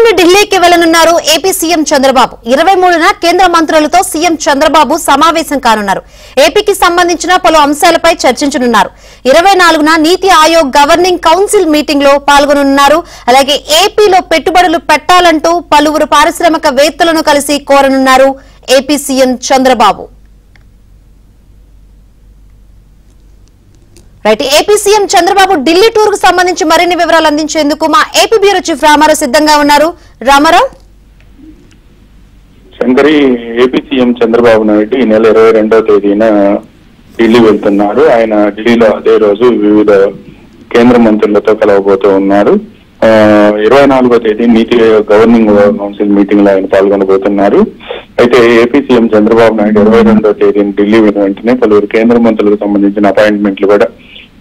ఎల్లుండి ఢిల్లీకి వెళ్లనున్నారు AP CM Chandrababu. 23న కేంద్ర మంత్రులతో సీఎం చంద్రబాబు సమావేశం కానున్నారు. ఏపీకి సంబంధించిన పలు అంశాలపై చర్చించనున్నారు. 24న నీతి ఆయోగ్ గవర్నింగ్ కౌన్సిల్ మీటింగ్ లో పాల్గొనున్నారు. అలాగే ఏపీలో పెట్టుబడులు పెట్టాలంటూ పలువురు పారిశ్రామికవేత్తలను కలిసి కోరనున్నారు AP CM Chandrababu. AP CM Chandrababu Delhi tour కు సంబంధించి మరిన్ని వివరాలు అందించేందుకు మా ఏపీ బ్యూరో చీఫ్ రామారావు సిద్ధంగా ఉన్నారు. రామారావు. శంకరి, ఏపీ సీఎం చంద్రబాబు నాయుడు ఈ నెల 22వ తేదీన ఢిల్లీ వెళ్తున్నారు. ఆయన ఢిల్లీలో అదే రోజు వివిధ కేంద్ర మంత్రులతో కలవబోతూ ఉన్నారు. 24వ తేదీ నీతి గవర్నింగ్ కౌన్సిల్ మీటింగ్ లో ఆయన పాల్గొనబోతున్నారు. అయితే ఏపీ సీఎం చంద్రబాబు నాయుడు 22వ తేదీని ఢిల్లీ వెంటనే పలువురు కేంద్ర మంత్రులకు సంబంధించిన అపాయింట్మెంట్లు కూడా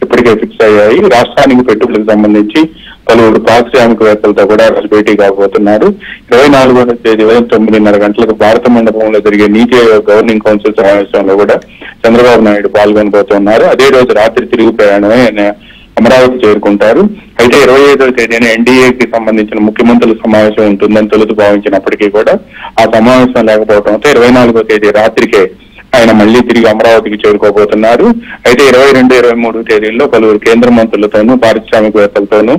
ఇప్పటికే ఫిక్స్ అయ్యాయి. రాష్ట్రానికి పెట్టుబడులకు సంబంధించి పలువురు పారిశ్రామికవేత్తలతో కూడా భేటీ కాబోతున్నారు. 24వ తేదీ ఉదయం 9:30 గంటలకు భారత మండపంలో జరిగే నీతి గవర్నింగ్ కౌన్సిల్ సమావేశంలో కూడా చంద్రబాబు నాయుడు పాల్గొనబోతున్నారు. అదే రోజు రాత్రి తిరుగు ప్రయాణమే అమరావతి చేరుకుంటారు. అయితే 25వ తేదీన ఎన్డీఏకి సంబంధించిన ముఖ్యమంత్రుల సమావేశం ఉంటుందని తొలుత భావించినప్పటికీ కూడా ఆ సమావేశం లేకపోవడంతో 24వ తేదీ రాత్రికే ఆయన మళ్లీ తిరిగి అమరావతికి చేరుకోబోతున్నారు. అయితే 22, 23 తేదీల్లో పలువురు కేంద్ర మంత్రులతోనూ పారిశ్రామికవేత్తలతోనూ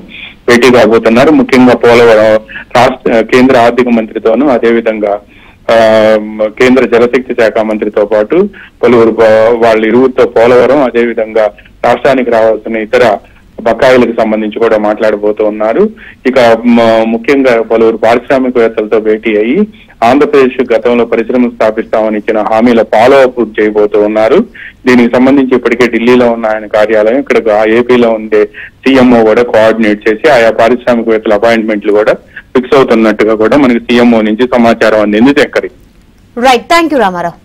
భేటీ కాబోతున్నారు. ముఖ్యంగా పోలవరం కేంద్ర ఆర్థిక మంత్రితోనూ అదేవిధంగా కేంద్ర జలశక్తి శాఖ మంత్రితో పాటు పలువురు వాళ్ళ ఇరువురితో పోలవరం అదేవిధంగా రాష్ట్రానికి రావాల్సిన ఇతర బకాయిలకు సంబంధించి కూడా మాట్లాడబోతూ ఉన్నారు. ఇక ముఖ్యంగా పలువురు పారిశ్రామికవేత్తలతో భేటీ అయ్యి ఆంధ్రప్రదేశ్ గతంలో పరిశ్రమలు స్థాపిస్తామని ఇచ్చిన హామీల ఫాలో అప్ చేయబోతూ ఉన్నారు. దీనికి సంబంధించి ఇప్పటికే ఢిల్లీలో ఉన్న ఆయన కార్యాలయం ఇక్కడ ఏపీలో ఉండే సీఎంఓ కూడా కోఆర్డినేట్ చేసి ఆయా పారిశ్రామికవేత్తల అపాయింట్మెంట్లు కూడా ఫిక్స్ అవుతున్నట్టుగా కూడా మనకి సీఎంఓ నుంచి సమాచారం అందింది. చక్కరి. Right, thank you Ramarao.